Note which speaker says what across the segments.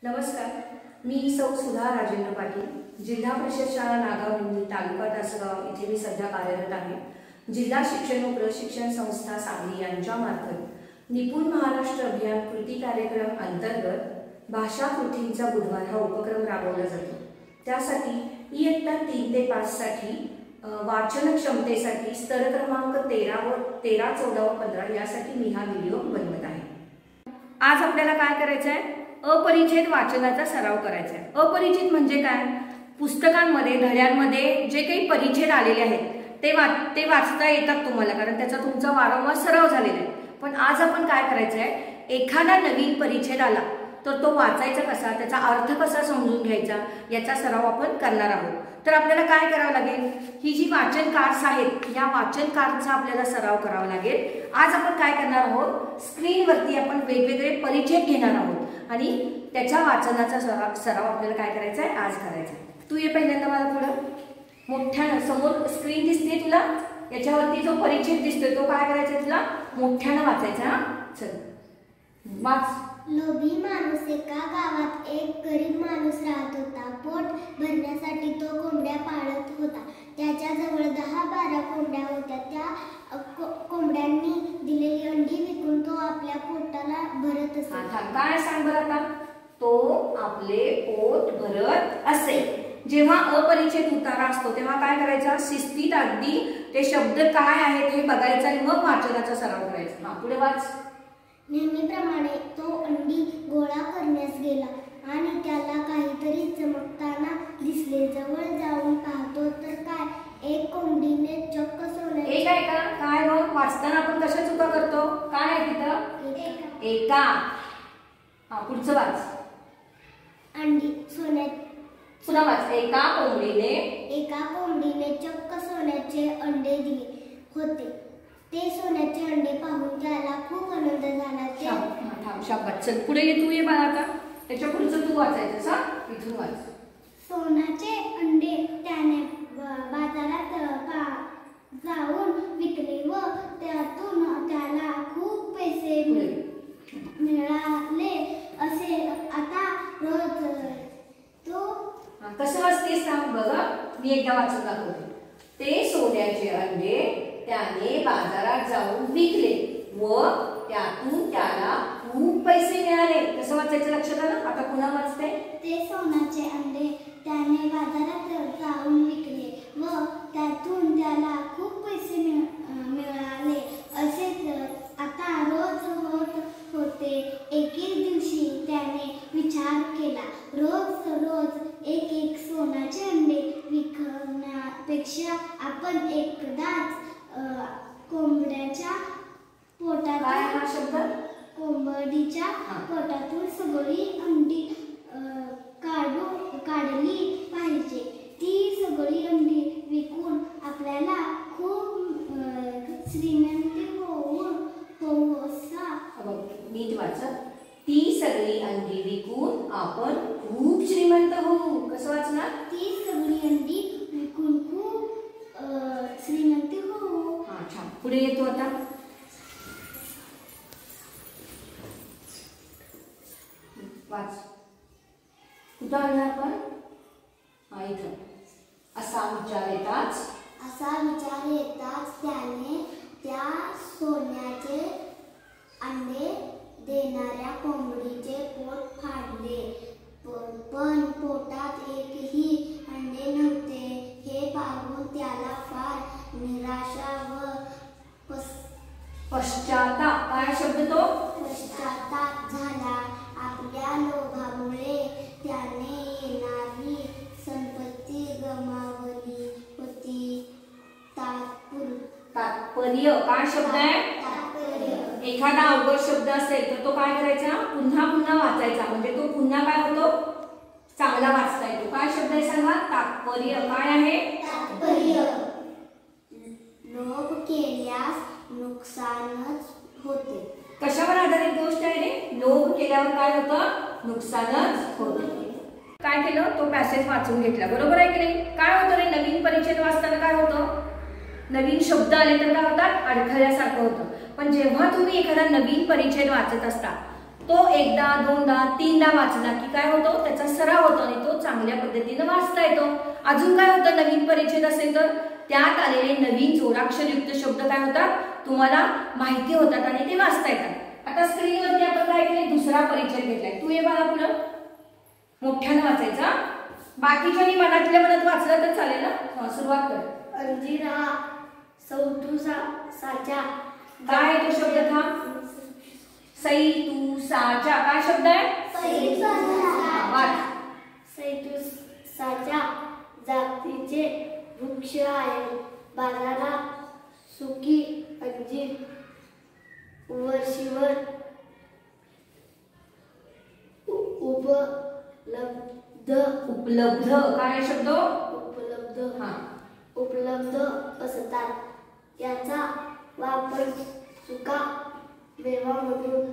Speaker 1: नमस्कार, मी सौ सुधा राजेंद्र पाटील, जिल्हा परिषद शाळा नागाव निमणी, तालुका तासगाव इथे मी सध्या कार्यरत आहे। जिल्हा शिक्षण व प्रशिक्षण संस्था सांगली यांच्यामार्फत निपुण महाराष्ट्र अभियान कृती कार्यक्रम अंतर्गत भाषा कृतींचा बुधवार हा उपक्रम राबवला जातो। त्यासाठी इयत्ता 3 ते 5 साठी वाचन क्षमतेसाठी स्तर क्रमांक 13, 14 व 15 यासाठी मी हा व्हिडिओ बनवत आहे। आज आपल्याला काय करायचं आहे? अपरिचित वाचनाचा सराव करायचा आहे। अपरिचित म्हणजे काय? पुस्तकांमध्ये धड्यांमध्ये जे काही परिच्छेद आलेले आहेत ते वाचता येतात तुम्हाला, कारण त्याचा तुमचा वारंवार सराव झालेला आहे। पण आज आपण काय करायचं आहे, एखादा नवीन परिच्छेद आला तर तो वाचायचा कसा, त्याचा अर्थ कसा समजून घ्यायचा याचा सराव आपण करणार आहोत। तर आपल्याला काय करावं लागेल, ही जी वाचन कार्ड्स आहेत या वाचन कार्डचा आपल्याला सराव करावा लागेल। आज आपण काय करणार आहोत, स्क्रीनवरती आपण वेगवेगळे परिच्छेद घेणार आहोत आणि त्याच्या वाचनाचा सराव आपल्याला काय करायचा आहे, आज करायचा आहे। तू ये पहिल्यांदा मला थोडं मोठ्यानं, समोर स्क्रीन दिसते तुला, याच्यावरती जो परिच्छेद दिसतोय तो काय करायचा तुला, मोठ्यानं वाचायचा। हा चल वाच।
Speaker 2: लोभी माणूस एका गावात एक गरीब माणूस राहत होता। पोट भरण्यासाठी तो कोंबड्या पाळत होता। त्याच्याजवळ 10-12 कोंबड्या होत्या। त्या कोंबड्यांनी दिलेली अंडी विकून तो आपल्या पोटाला भरत असे।
Speaker 1: काय सांग बरं आता, तो आपले पोट भरत असे। जेव्हा अपरिचित उतारा असतो तेव्हा काय करायचा, शिस्तीत अगदी ते शब्द काय आहेत हे बघायचं आणि मग वाचनाचा सराव करायचा। हा पुढे वाच।
Speaker 2: नेहमीप्रमाणे तो अंडी गोळा करण्यास गेला आणि त्याला काहीतरी चमकताना दिसले। जवळ जाऊन पाहतो तर काय, एक कोंबडीने चक्क सोन्याचे
Speaker 1: एक आहे का, काय हो वाचताना आपण कशा चुका करतो, काय आहे तिथं, एका। हा पुढचं वाच।
Speaker 2: अंडी सोन्या
Speaker 1: पुन्हा वाच। एका
Speaker 2: कोंबडीने चक्क सोन्याचे अंडे दिले होते। ते सोन्याचे अंडे पाहून त्याला खूप आनंद झाला।
Speaker 1: शाबास, चल पुढे ये, तू ये बाळा आता, त्याच्या पुढचं तू वाचायचं। सा इथून वाच।
Speaker 2: सोन्याचे अंडे त्याने बाजारात जाऊन विकले व त्यातून त्याला खूप पैसे मिळाले। असे आता रोज तो
Speaker 1: कसं वाचतेस सांग बघा, मी एकदा वाचून दाखवते। ते सोन्याचे अंडे त्याने बाजारात जाऊन विकले व त्यातून त्याला खूप पैसे मिळाले। कसं वाचायचं लक्षात आलं? आता पुन्हा वाचते।
Speaker 2: ते सोन्याचे अंडे त्याने बाजारात जाऊन विकले व त्यातून त्याला खूप पैसे मिळाले। असेच आता रोज होत होते। एके दिवशी त्याने विचार केला, रोज एक सोन्याचे अंडे विकण्यापेक्षा आपण एकदाच कोंबड्याच्या पोटात,
Speaker 1: हा शब्द,
Speaker 2: कोंबडीच्या पोटातून सगळी अंडी काढली पाहिजे। ती सगळी अंडी विकून आपल्याला खूप श्रीमंत होऊ असा।
Speaker 1: नीट वाचा। ती सगळी अंडी विकून आपण खूप श्रीमंत होऊ। कसं वाचणार?
Speaker 2: ती सगळी अंडी विकून खूप श्रीमंत होऊ।
Speaker 1: हा छान, पुढे येतो आता। वाच। कुठं आलं आपण? हा इथं। असा विचार येताच
Speaker 2: त्याने त्या सोन्याचे अंडे देणाऱ्या कोंबडीचे पोट फाडले, पण पोटात एकही अंडे नव्हते। हे पाहून त्याला फार निराशा व
Speaker 1: पश्चाताप, काय शब्द तो,
Speaker 2: पश्चाताप झाला। आपल्या लोभामुळे त्याने येणारी संपत्ती गमावली होती।
Speaker 1: तात्पर्य, काय शब्द आहे,
Speaker 2: तात्पर्य।
Speaker 1: एखादा अवघड शब्द असेल तर तो काय करायचा, पुन्हा वाचायचा, म्हणजे तो पुन्हा काय होतो, चांगला वाचता येतो। काय शब्द आहे सांगा, तात्पर्य। काय आहे,
Speaker 2: तात्पर्य। लोभ केल्यास नुकसानच होते।
Speaker 1: कशावर आधारित गोष्ट आहे रे? लोभ केल्यावर काय होतं, नुकसानच होते। काय केलं, तो पॅसेज वाचून घेतला, बरोबर आहे की नाही? काय होतं रे, नवीन परिच्छेद वाचताना काय होतं, नवीन शब्द आले तर काय होतात, अडखळल्यासारखं होतं। पण जेव्हा तुम्ही एखादा नवीन परिच्छेद वाचत असता तो एकदा दोनदा तीनदा वाचला की काय होतो, त्याचा सराव होतो आणि तो चांगल्या पद्धतीने वाचता येतो. अजून काय होतं, नवीन परिच्छेद असेल तर त्यात आलेले नवीन जोडाक्षरयुक्त शब्द काय होतात, तुम्हाला माहिती होतात आणि ते वाचता येतात. आता स्क्रीनवरती आपण काय केले, दुसरा परिच्छेद घेतलाय. तू ये बाळा पुढं, मोठ्यानं वाचायचा. बाकीच्यानी मनातल्या मनात वाचलं तर चालेल ना. सुरुवात कर.
Speaker 2: अंजिरा साचा.
Speaker 1: काय आहे तो शब्द था, सैतुसाचा. काय शब्द आहे,
Speaker 2: सैतुसाचा जातीचे वृक्ष आहे. बाजारात सुकी अंजीर वर्षीवर
Speaker 1: उपलब्ध. काय शब्द,
Speaker 2: उपलब्ध असतात. याचा वापर सुका मेवामधून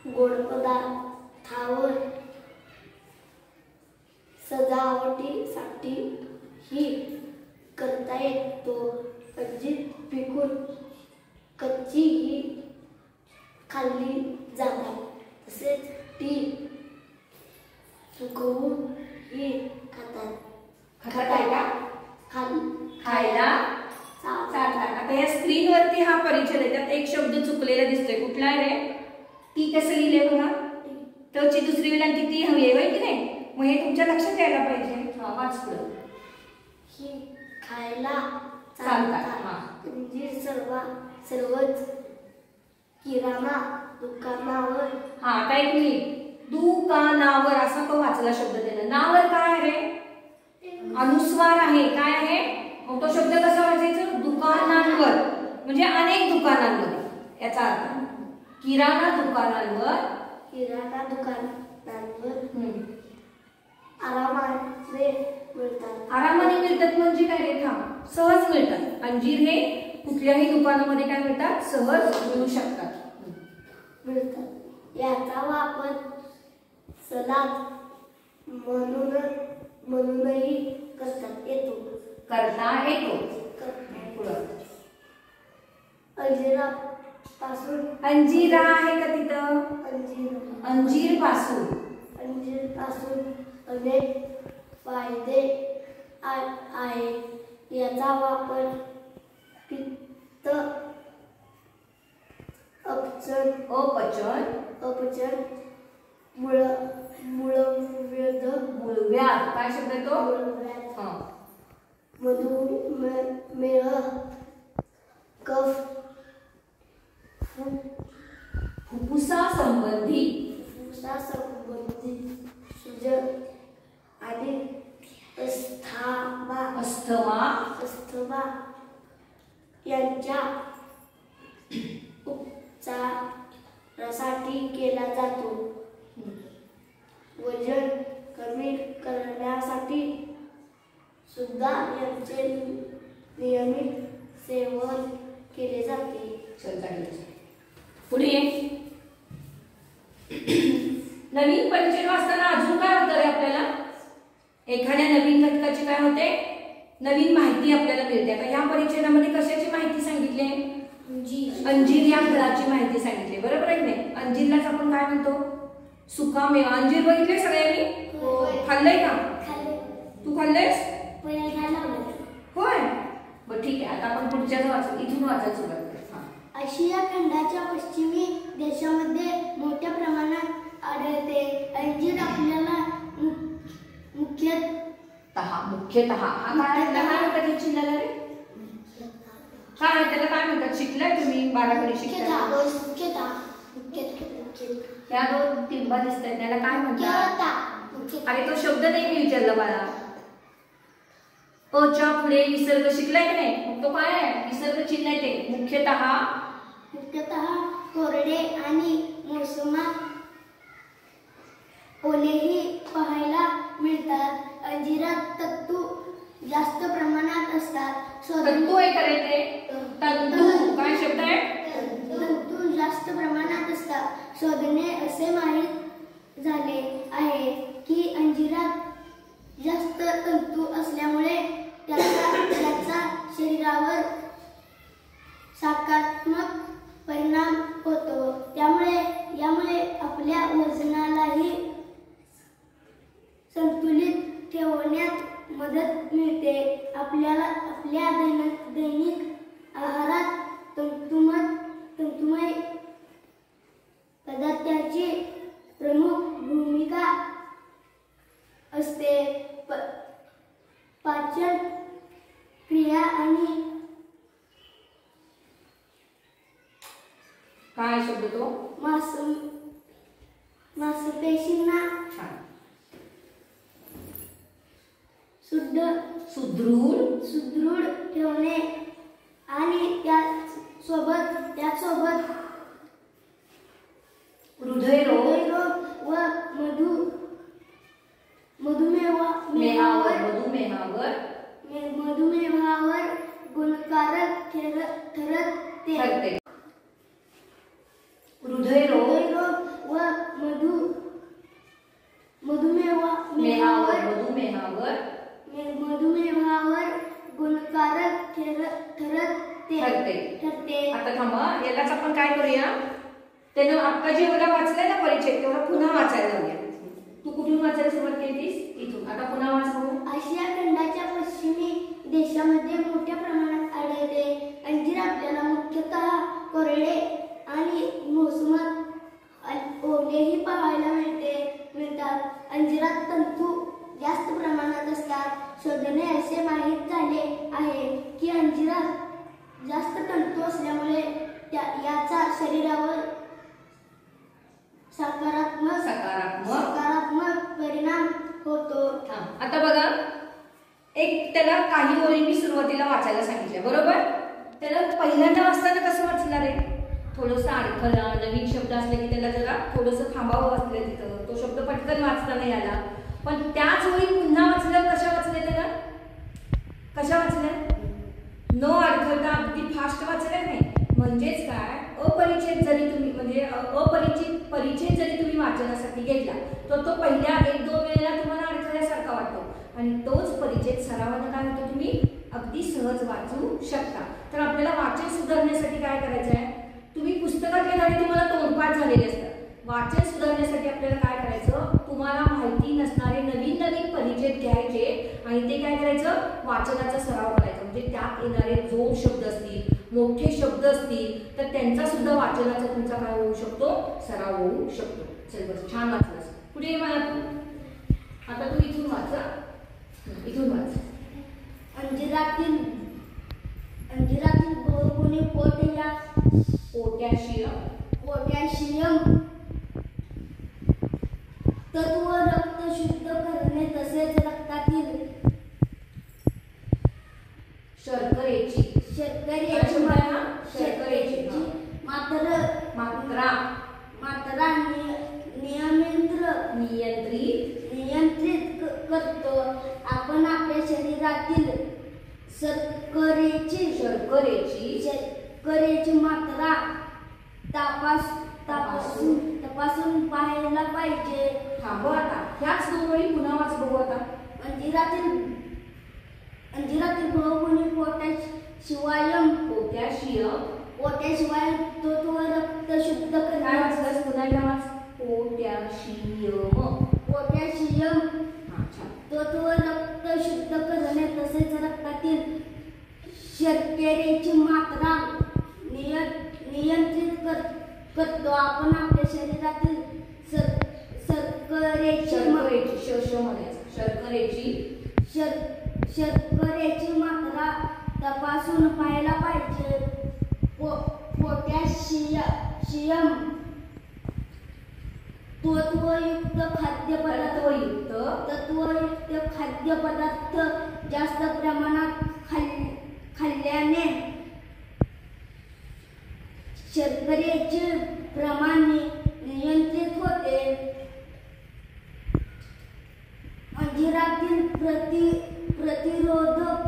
Speaker 2: गोड पदार्थावर सजावटीसाठी ही करता येतो. अंजीर पिकून कच्ची ही खाल्ली जातात, तसेच ती सुकवून ही खातात.
Speaker 1: खायला चालतात. आता या स्क्रीनवरती हा परिच्छेद आहे, त्यात एक शब्द चुकलेला दिसतोय. कुठला आहे रे, ती कसं लिहिले बघा. तची दुसरी विलांटी ती हवी आहे की नाही, मग हे तुमच्या लक्षात यायला पाहिजे. वाच पुढं.
Speaker 2: ही खायला
Speaker 1: चालतात.
Speaker 2: अंजीर सर्वच किराणा दुकानावर.
Speaker 1: आता एक मिनिट, दुकानावर असा तो वाचला शब्द त्यानं. नावर काय आहे रे, अनुस्वार आहे. काय आहे, मग तो शब्द कसा वाचायचा, दुकानांवर, म्हणजे अनेक दुकानांमध्ये. याचा अर्थ किराणा दुकानांवर आरामाने मिळतात. म्हणजे काय रे, सहज मिळतात. अंजीर हे कुठल्याही दुकानामध्ये काय मिळतात, सहज मिळू शकतात.
Speaker 2: याचा वापर सलाद म्हणूनही करता येतो.
Speaker 1: अंजीरा आहे का तिथं, अंजीर पासून
Speaker 2: अनेक फायदे आहेत. याचा वापर पित्त अपचन
Speaker 1: मूळव्याध. काय शब्द आहे तो,
Speaker 2: मधुमेह, कफ,
Speaker 1: फुफ्फुसा संबंधी
Speaker 2: सूजन आणि अस्थमा यांच्या उपचारासाठी केला जातो. वजन कमी करण्यासाठी सुद्धा याचे नियमित सेवन केले जाते.
Speaker 1: पुढे नवीन परिच्छेद वाचताना अजून काय होतं रे आपल्याला, एखाद्या नवीन घटकाची काय होते, नवीन माहिती आपल्याला मिळते. आता ह्या परिच्छेदामध्ये कशाची माहिती सांगितली, अंजीर या फळाची माहिती सांगितली. बरोबर आहे की नाही. अंजीरलाच आपण काय म्हणतो, सुका मेवा. अंजीर बघितले सगळ्यांनी, खाल्लंय का, तू खाल्लंयस, होय. बरं ठीक आहे, आता आपण पुढच्याच वाचू, इथून वाचायला सुरुवात करू.
Speaker 2: आशिया खंडाच्या पश्चिमी देशामध्ये मोठ्या प्रमाणात आढळते. अंजीर आपल्याला मुख्यतः
Speaker 1: हा काय चिन्ह रे, काय त्याला काय म्हणतात, शिकलाय तुम्ही, बाराखडी शिकता. या दोन टिंबा दिसतात, त्याला काय म्हणतात. अरे तो शब्द नाही मी विचारला बाळा. च्या पुढे विसर्ग शिकलाय की नाही, मग तो काय आहे, विसर्ग चिन्ह आहे ते.
Speaker 2: मुख्यतः कोरडे आणि मोसमात ओलेही पाहायला मिळतात. अंजिरात तंतू जास्त प्रमाणात असतात.
Speaker 1: तंतू आहे करायचे, तंतू काय शब्द आहे,
Speaker 2: तंतू जास्त प्रमाणात असतात. शोधणे असे माहीत झाले आहे की अंजिरात जास्त तंतू असल्यामुळे त्याचा शरीरावर सकारात्मक परिणाम होतो. यामुळे मदत मिळते. आपल्या दैनिक आहारात तंतुमय पदार्थाची प्रमुख भूमिका असते. पाचन क्रिया आणि
Speaker 1: काय शब्द तो?
Speaker 2: मांसपेशींना
Speaker 1: छान.
Speaker 2: सुदृढ ठेवणे आणि त्यासोबत हृदयरोग व मधुमेहावर गुणकारक ठरते. हृदयरोग व मधुमेहावर गुणकारक ठरते.
Speaker 1: आता थांबा, यालाच आपण काय करूया, त्यानं आता जेवढा वाचलाय ना परिचय तेवढा पुन्हा वाचायला जाऊया. तू कुठून वाचायला सुरुवात केलीस? इथून. आता पुन्हा वाच.
Speaker 2: आशिया खंडाच्या पश्चिमी देशामध्ये मोठ्या प्रमाणात आढळते. अंजीर आपल्याला मुख्यतः कोरडे आणि मोसमात ओलेही पाहायला मिळतात. अंजिरात तंतू जास्त प्रमाणात असतात. शोधणे असे माहीत झाले आहे की अंजिरात जास्त तंतू असल्यामुळे याचा शरीरावर सकारात्मक परिणाम होतो.
Speaker 1: आता बघा, एक त्याला काही ओळी मी सुरुवातीला वाचायला सांगितल्या, बरोबर? त्याला पहिल्यांदा वाचताना कसं वाचणार आहे? थोडंसं अडखळा, नवीन शब्द असले की त्याला जरा थोडंसं थांबावं वाचलं तिथं, तो शब्द पटकन वाचता नाही आला. पण त्याच ओळी पुन्हा वाचल्यावर कशा वाचल्या त्याला? कशा वाचल्या? न अडखळता अगदी फास्ट वाचल्या नाही. म्हणजेच काय, परिचय जरी तुम्ही वाचनासाठी घेतला तर तो पहिल्या 1-2 वेळेला तुम्हाला अडखळल्यासारखा वाटतो आणि तोच परिचय सरावानं काय होतो, तुम्ही अगदी सहज वाचू शकता. तर आपल्याला वाचन सुधारण्यासाठी काय करायचं आहे? तुम्ही पुस्तकातले धडे तुम्हाला तोंडपाठ झालेले असतात. वाचन सुधारण्यासाठी आपल्याला काय करायचं, तुम्हाला माहिती नसणारे नवीन परिचय घ्यायचे आणि ते काय करायचं, वाचनाचा सराव करायचा. म्हणजे त्यात येणारे जोड शब्द असतील, मोठे शब्द असतील तर त्यांचा सुद्धा वाचनाचा तुमचा काय होऊ शकतो, सराव होऊ शकतो. चल बस, छान वाचलास. पुढे ये मला तू. आता तू इथून वाच, इथून वाच.
Speaker 2: अंजिरातील बहुगुणी पोटॅशियम तत्व रक्त शुद्ध करणे तसेच रक्तातील शर्करेची मात्रा नियंत्रित करतो. आपण आपल्या शरीरातील शर्करेची मात्रा तपासून पाहायला पाहिजे.
Speaker 1: थांबव आता, ह्याच 2 ओळी पुन्हा वाच बघू. आता
Speaker 2: अंजिरातील बहुगुणी पोटॅशियम तत्व रक्त शुद्ध करणे.
Speaker 1: काय वाचलंस? पुन्हा एकदा वाच.
Speaker 2: पोटॅशियम तत्व रक्त शुद्ध करणे तसेच रक्तातील शर्करेची मात्रा नियंत्रित करतो. आपण आपल्या शरीरातील शर्करेची मात्रा तपासून पाहायला पाहिजे. पोटॅशियम तत्वयुक्त खाद्यपदार्थ जास्त प्रमाणात खाल्ल्याने शर्करेचे प्रमाण नियंत्रित होते. अंजिरातील प्रतिरोधक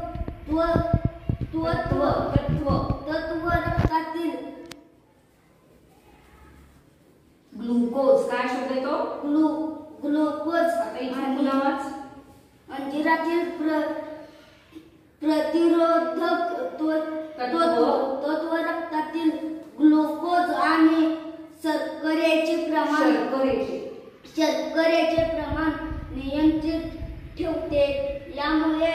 Speaker 2: तत्व रक्तातील
Speaker 1: ग्लुकोज. काय शब्द आहे तो?
Speaker 2: ग्लुकोज.
Speaker 1: आता इथे पुन्हा वाच.
Speaker 2: अंजिरातील प्रतिरोधक तत्व रक्तातील ग्लुकोज आणि शर्करेचे प्रमाण नियंत्रित ठेवते. यामुळे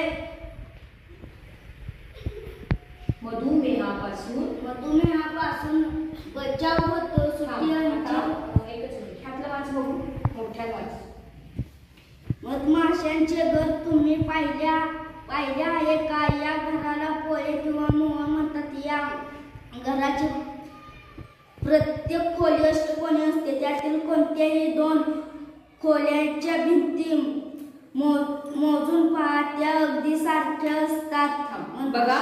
Speaker 3: मावशांचे घर तुम्ही पाहिल्या आहे का? या घराला पोळे किंवा मोहन म्हणतात. या घराची प्रत्येक खोली अष्टकोनी असते. त्यातील कोणत्याही 2 खोल्यांच्या भिंती मोजून पहा, त्या अगदी सारख्या असतात.
Speaker 1: बघा,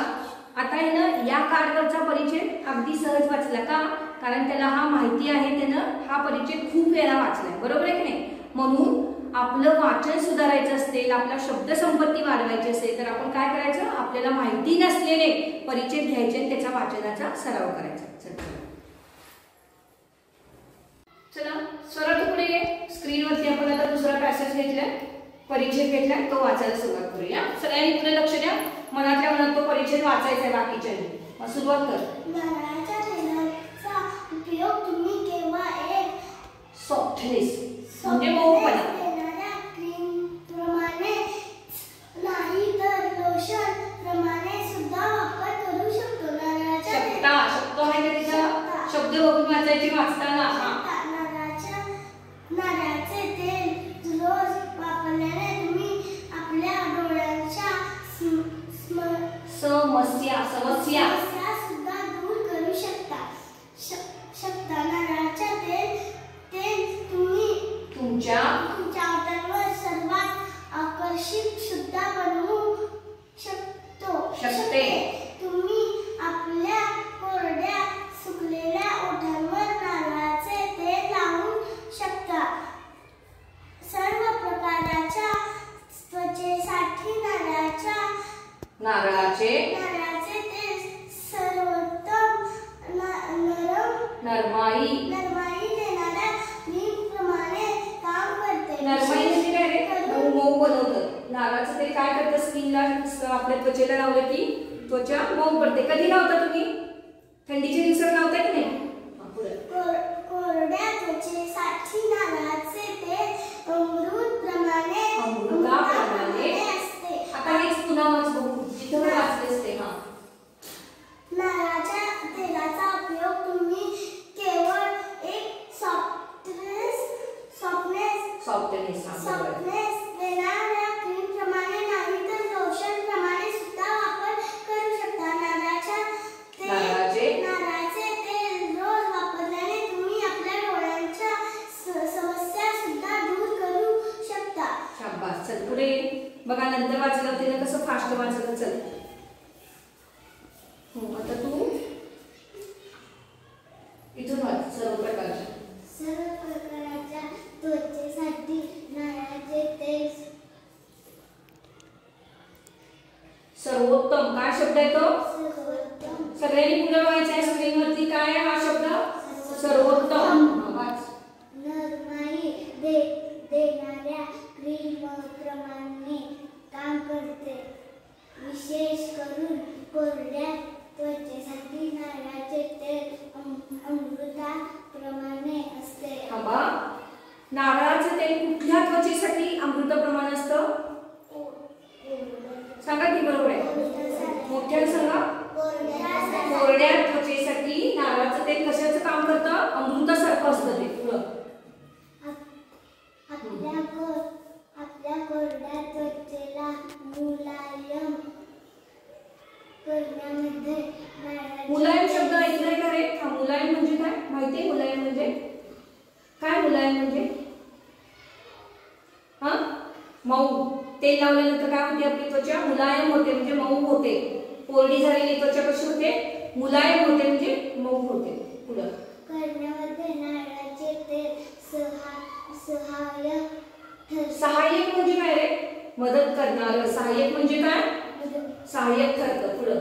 Speaker 1: आता आहे ना, या कार्डवरचा परिचय अगदी सहज वाचला का? कारण त्याला हा माहिती आहे, त्यानं हा परिचय खूप वेळा वाचलाय, बरोबर आहे की नाही? म्हणून आपलं वाचन सुधारायचं असेल, आपला शब्द संपत्ती वाढवायची असेल तर आपण काय करायचं? आपल्याला माहिती नसलेले परिचय घ्यायचे आणि त्याच्या वाचनाचा सराव करायचा. चला स्वरा, तू पुढे ये. स्क्रीनवरती आपण आता दुसरा पॅसेज घेतलाय, परिचय घेतलाय, तो वाचायला सुरुवात करूया. सगळ्यांनी पुढे लक्ष द्या. मनातल्या मनात तो परिचय वाचायचा आहे बाकीच्या. सुरुवात कर.
Speaker 2: नारळाच्या तेलाचा उपयोग तुम्ही केव्हा एक
Speaker 1: सॉफ्टनेस म्हणजे मऊपणा,
Speaker 2: देणाऱ्या क्रीम प्रमाणे नाही तर लोशन प्रमाणे सुद्धा वापर करू शकतो. नारळाच्या
Speaker 1: शब्द आहे का तिचा? शब्द बघून वाचायचे वाचताना.
Speaker 2: नारळाचे तेल रोज वापरल्याने तुम्ही आपल्या डोळ्यांच्या
Speaker 1: समस्या
Speaker 2: सुद्धा दूर करू शकता. नारळाच्या तेल तुम्ही
Speaker 1: तुमच्या
Speaker 2: ओठांवर सर्वात आकर्षक सुद्धा बनवू शकते. तुम्ही आपल्या कोरड्या सुकलेल्या ओठांवर नारळाचे तेल लावू शकता. सर्व प्रकारच्या त्वचेसाठी नारळाचे तेल सर्वोत्तम नरमाई देणाऱ्या क्रीम प्रमाणे काम करते.
Speaker 1: नरमाई म्हणजे काय रे? मऊ बनवतं. नारळाचं तेल काय करतं? स्किनला, आपल्या त्वचेला लावलं की त्वचा मऊ पडते. कधी लावता तुम्ही? थंडीच्या दिवसात लावताय की नाही?
Speaker 2: कोरड्या त्वचेसाठी नारळाचे तेल अमृताप्रमाणे असते.
Speaker 1: आता हेच पुन्हा वाच बघू, जिथं वाचलेस ते.
Speaker 2: नारळाच्या तेलाचा उपयोग तुम्ही केवळ एक सॉफ्टनेस देणाऱ्या क्रीम प्रमाणे नाही तर लोशन प्रमाणे सुद्धा वापर करू शकता. नारळाचे तेल रोज वापरल्याने तुम्ही आपल्या डोळ्यांच्या समस्या सुद्धा दूर करू शकता.
Speaker 1: शाबास. चल पुढे बघा, नंतर वाचलं त्यानं कसं फास्ट वाचलं. चल आता तू इथून वाच. सर्व
Speaker 2: प्रकारच्या त्वचेसाठी नारळाचे तेल
Speaker 1: सर्वोत्तम. काय शब्द आहे तो?
Speaker 2: सर्वोत्तम.
Speaker 1: सगळ्यांनी पुढे बघायचं आहे स्क्रीनवरती. काय आहे हा शब्द? सर्वोत्तम. वाच.
Speaker 2: नरमाई देणाऱ्या क्रीम प्रमाणे काम करते. विशेष करून कोरड्या त्वचेसाठी नारळाचे तेल अमृताप्रमाणे असते.
Speaker 1: नारळाचं तेल कुठल्या त्वचेसाठी अमृताप्रमाणे असतं? सांगा की बरोबर आहे. मोठ्याने सांगा. कोरड्या त्वचेसाठी नारळाचं तेल कशाचं काम करतं? अमृतासारखं असतं ते. पुढं
Speaker 2: आपल्या कोरड्या त्वचेला मुलायम करण्यामध्ये
Speaker 1: मुलायम शब्द ऐकलाय का रे? मुलायम म्हणजे काय माहितीये? मुलायम म्हणजे काय? मुलायम म्हणजे मऊ. तेल लावल्यानंतर काय होते? आपली त्वचा मुलायम होते, म्हणजे मऊ होते. कोरडी झालेली त्वचा कशी होते? मुलायम होते, म्हणजे मऊ होते. पुढं
Speaker 2: करण्यामध्ये नारळाचे तेल
Speaker 1: सहाय्यक म्हणजे काय रे? मदत करणार. सहाय्यक म्हणजे काय? सहाय्यक ठरतं. पुढं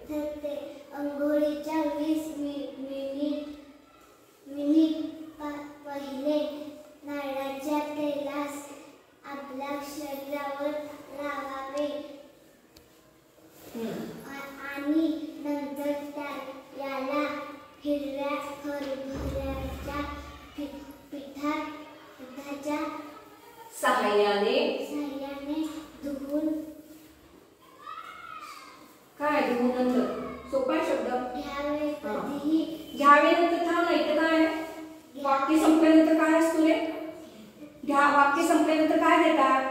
Speaker 2: ठरते. अंघोळीच्या 20 मिनिट पहिले नारळाच्या तेलास आपल्या शरीरावर लावावे आणि नंतर याला हिरव्या हरभऱ्याच्या पिठाच्या
Speaker 1: सहाय्याने
Speaker 2: धुवून
Speaker 1: काय? धुवून नंतर. सोपा शब्द.
Speaker 2: घ्यावे. कधीही
Speaker 1: घ्यावे नंतर थांब नाही तर काय? वाक्य संपल्यानंतर काय असतो रे? वाक्य संपल्यानंतर काय देतात?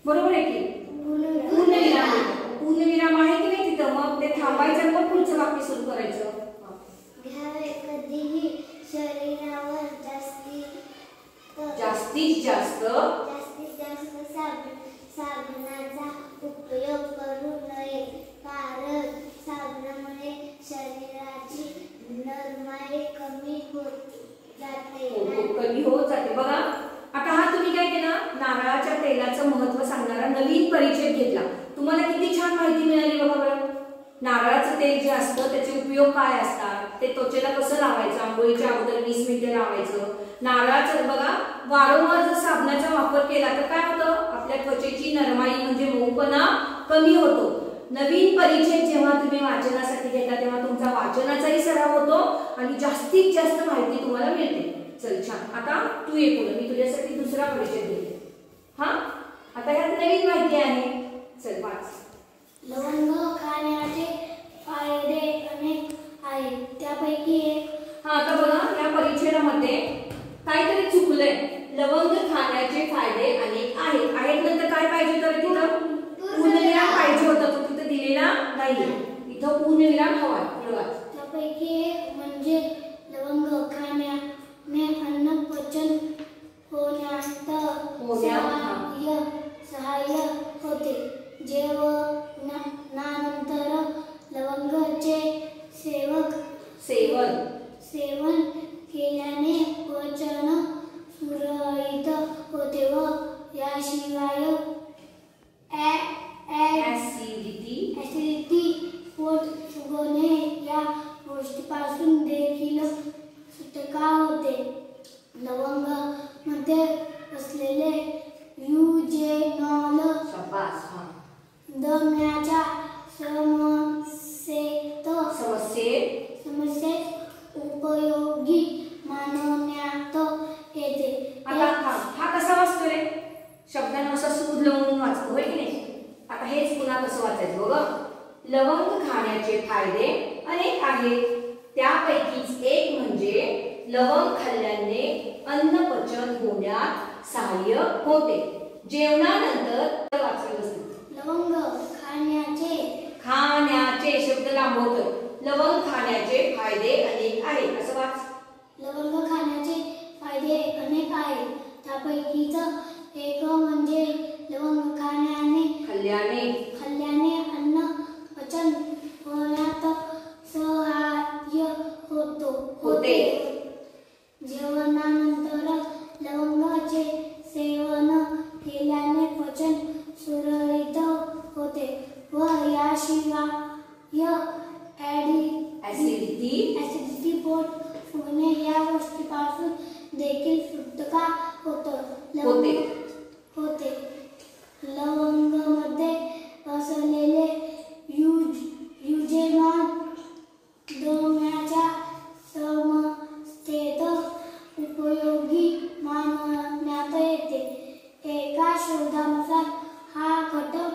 Speaker 1: बरोबर आहे की पूर्णविराम पूर्णविराम आहे की नाही तिथं, मग ते थांबायचं मग पुढचं वाक्य सुरू करायचं.
Speaker 2: घ्यावे कधीही शरीरावर
Speaker 1: जास्तीत जास्त
Speaker 2: साबणाचा उपयोग करू नये, कारण साबणामुळे शरीराची नरमाई कमी होत जाते.
Speaker 1: कमी होत जाते. बघा आता हा तुम्ही काय केला, नारळाच्या तेलाचं महत्त्व सांगणारा नवीन परिचय घेतला. तुम्हाला किती छान माहिती मिळाली बघा बरं. नारळाचं तेल जे असतं त्याचे उपयोग काय असतात, ते त्वचेला कसं लावायचं, आंघोळीच्या अगोदर 20 मिनिटे लावायचं. नारळाचं बघा वारंवार जर साबणाचा वापर केला तर काय होतं, आपल्या त्वचेची नरमाई म्हणजे मऊपणा कमी होतो. नवीन परिचय जेव्हा तुम्ही वाचनासाठी घेता तेव्हा तुमचा वाचनाचाही सराव होतो आणि जास्तीत जास्त माहिती तुम्हाला मिळते. चल छान. आता तू ये पुढे, मी तुझ्यासाठी दुसरा परिचय देते. हा आता ह्यात नवीन माहिती आहे. चल वाच.
Speaker 2: लवंग खाण्याचे फायदे अनेक आहेत, त्यापैकी एक.
Speaker 1: आता बघा या परिच्छेदामध्ये काहीतरी चुकलंय. लवंग खाण्याचे फायदे अनेक आहेत. आहेत नंतर काय पाहिजे तर तिथं पूर्णविराम पाहिजे होता, तो तिथं दिलेला नाहीये. इथं पूर्णविराम हवा.
Speaker 2: त्यापैकी एक म्हणजे लवंग खाण्याने अन्न पचन होण्यात सहाय्य होते. जेवणानंतर लवंगाचे सेवन केल्याने पचन सुरळीत होते व याशिवाय ऍसिडिटी पोट फुगणे या गोष्टीपासून देखील सुटका होते. लवंग मध्ये असलेले युजेनॉल दम्याच्या समस्येत उपयोगी मानण्यात येते.
Speaker 1: हा कसा वाचतो रे, शब्दांनुसार सूद लावून वाचतो होय की नाही. आता हेच पुन्हा कसं वाचायचं बघा. लवंग खाण्याचे फायदे अनेक आहेत, त्यापैकीच एक म्हणजे लवंग खाल्ल्याने अन्न पचन होण्यात सहाय्य होते. जेवणानंतर वाचायचं
Speaker 2: लवंग
Speaker 1: खाण्याचे शब्द लांबवतोय. लवंग खाण्याचे फायदे अनेक आहेत असं वाच.
Speaker 2: लवंग खाण्याचे फायदे अनेक आहेत, त्यापैकीच एक म्हणजे लवंग खाल्ल्याने अन्न पचन होण्यात सहाय्य होते. जेवणानंतर लवंगाचे सेवन केल्याने पचन सुरळीत होते व याशिवाय ऍसिडिटी पोट फुगणे या गोष्टीपासून देखील सुटका होते. लवंगामध्ये असलेले युजेनॉल दम्याच्या समस्येत उपयोगी मानण्यात येते. एका शोधानुसार हा घटक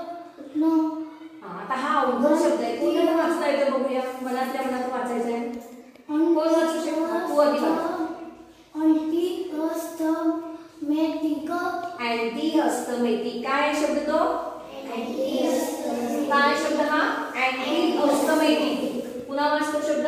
Speaker 1: आता हा अवघड शब्द आहे, कोणाला वाचता येतो बघूया. मनात वाचायचं आहे. कोण वाचू शकतो? तू आधी वाच. अँटीअस्थमॅटिक काय शब्द तो? काय शब्द हा? अँटीअस्थमॅटिक. पुन्हा वाचतो शब्द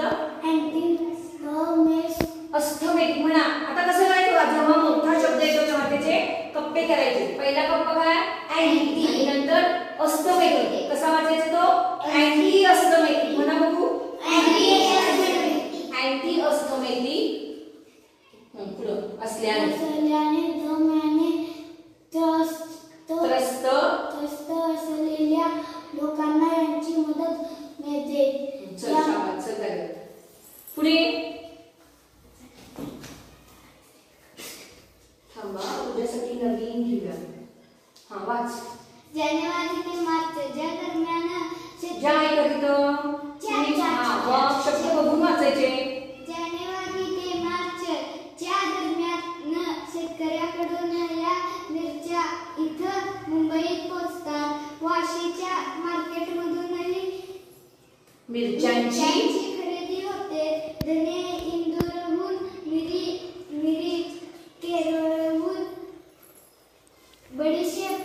Speaker 1: अस्थमॅटिक म्हणा. आता कसं करायचं, जेव्हा मोठा शब्द येतो तेव्हा त्याचे कप्पे करायचे. पहिला कप्पा काय? अँटी, नंतर अस्थमॅटिक. कसा वाचायचा तो? अँटीअस्थमॅटिक. म्हणा बघू. अँटीअस्थमॅटिक पुढं असल्याने
Speaker 2: दम्याने
Speaker 1: त्रस्त
Speaker 2: असलेल्या लोकांना यांची मदत मिळते.
Speaker 1: पुढे थांबा, तुझ्यासाठी नवीन घेऊया. हा वाच.
Speaker 2: जानेवारी ते मार्च ज्या दरम्यान
Speaker 1: शब्द बघून वाचायचे.
Speaker 2: जानेवारी ते मार्च च्या दरम्यान शेतकऱ्याकडून या मिरच्या इथं मुंबईत पोहोचतात. वाशीच्या मार्केटमधूनही
Speaker 1: मिरच्यांची
Speaker 2: खरेदी होते. धने इंदूरहून, मिरी केरळहून, बडीशेप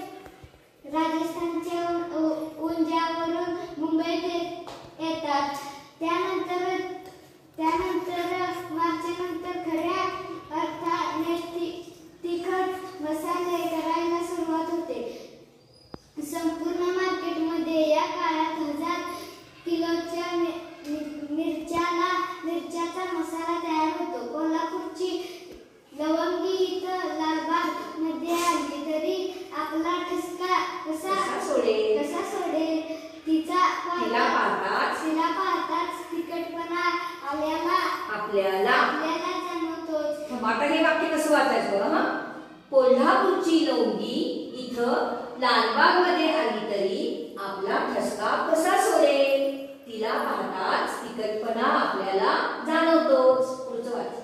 Speaker 1: लालबागमध्ये आली तरी आपला ठसका कसा सोडेल, तिला पाहताच तिखटपणा आपल्याला जाणवतोच. पुढचं वाच.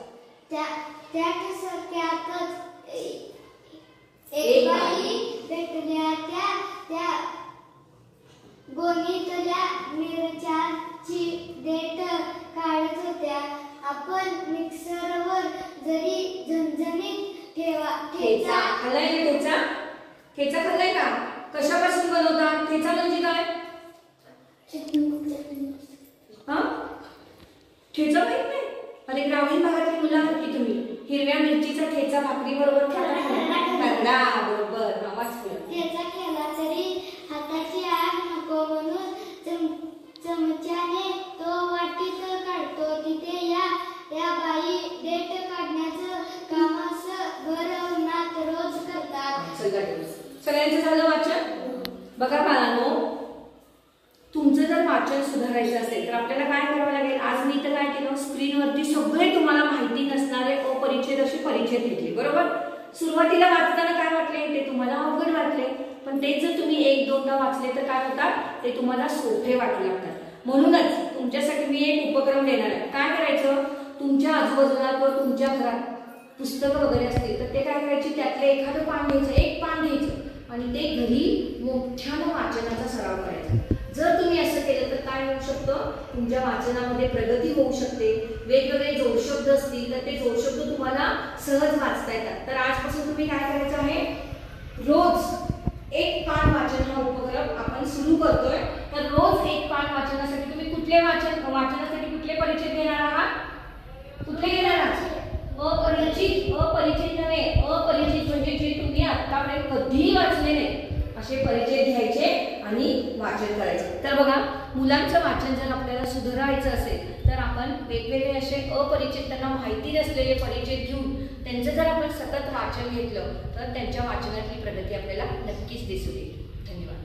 Speaker 2: त्या ठसक्यातच एक बाई भेटल्या, त्या गोणीतल्या मिरच्याची देठ काढत होत्या. आपण मिक्सरवर जरी झणझणीत
Speaker 1: ठेचा खाल्लाय का? ठेचा खाल्लाय का? कशापासून बनवतात? ठेचा म्हणजे काय? हा, ठेचा माहित नाही? अरे ग्रामीण भागातली मुलं आहात की तुम्ही? हिरव्या मिरचीचा ठेचा भाकरी बरोबर खाता बरोबर.
Speaker 2: ठेचा केला तरी हाताची आग नको म्हणून चमच्याने तो वाटीत काढतो. तिथे या बाई देठ काढण्याचं काम भर उन्हात रोज करतात.
Speaker 1: सगळ्यांचं झालं वाचन? बघा बाळांनो, तुमचं जर वाचन सुधारायचं असेल तर आपल्याला काय करावं लागेल? आज मी तर काय केलं, स्क्रीनवरती सगळे तुम्हाला माहिती नसणारे अपरिचित असे परिचय घेतले. बरोबर. सुरुवातीला वाचताना काय वाटले? ते तुम्हाला अवघड वाटले, पण तेच जर तुम्ही 1-2दा वाचले तर काय होतात? ते तुम्हाला सोपे वाटू लागतात. म्हणूनच तुमच्यासाठी मी एक उपक्रम देणार आहे. काय करायचं? तुमच्या आजूबाजूला किंवा तुमच्या घरात पुस्तकं वगैरे असतील तर ते काय करायची, त्यातलं एखादं पान घ्यायचं, एक पान घ्यायचं आणि ते घरी मोठ्यानं वाचनाचा सराव करायचा. जर तुम्ही असं केलं तर काय होऊ शकतं? तुमच्या वाचनामध्ये प्रगती होऊ शकते. वेगवेगळे जोडशब्द असतील तर ते जोडशब्द तुम्हाला सहज वाचता येतात. तर आजपासून तुम्ही काय करायचं आहे? रोज एक पान वाचन हा उपक्रम आपण सुरू करतोय. तर रोज एक पान वाचनासाठी तुम्ही वाचनासाठी कुठले परिचय घेणार आहात? कुठले घेणार आहात? अपरिचित नव्हे, अपरिचित म्हणजे जे तुम्ही आतापर्यंत कधीही वाचले नाही असे परिचय घ्यायचे आणि वाचन करायचं. तर बघा, मुलांचं वाचन जर आपल्याला सुधारायचं असेल तर आपण वेगवेगळे असे अपरिचित, त्यांना माहिती नसलेले परिचय घेऊन त्यांचं जर आपण सतत वाचन घेतलं तर त्यांच्या वाचनातली प्रगती आपल्याला नक्कीच दिसून येईल. धन्यवाद.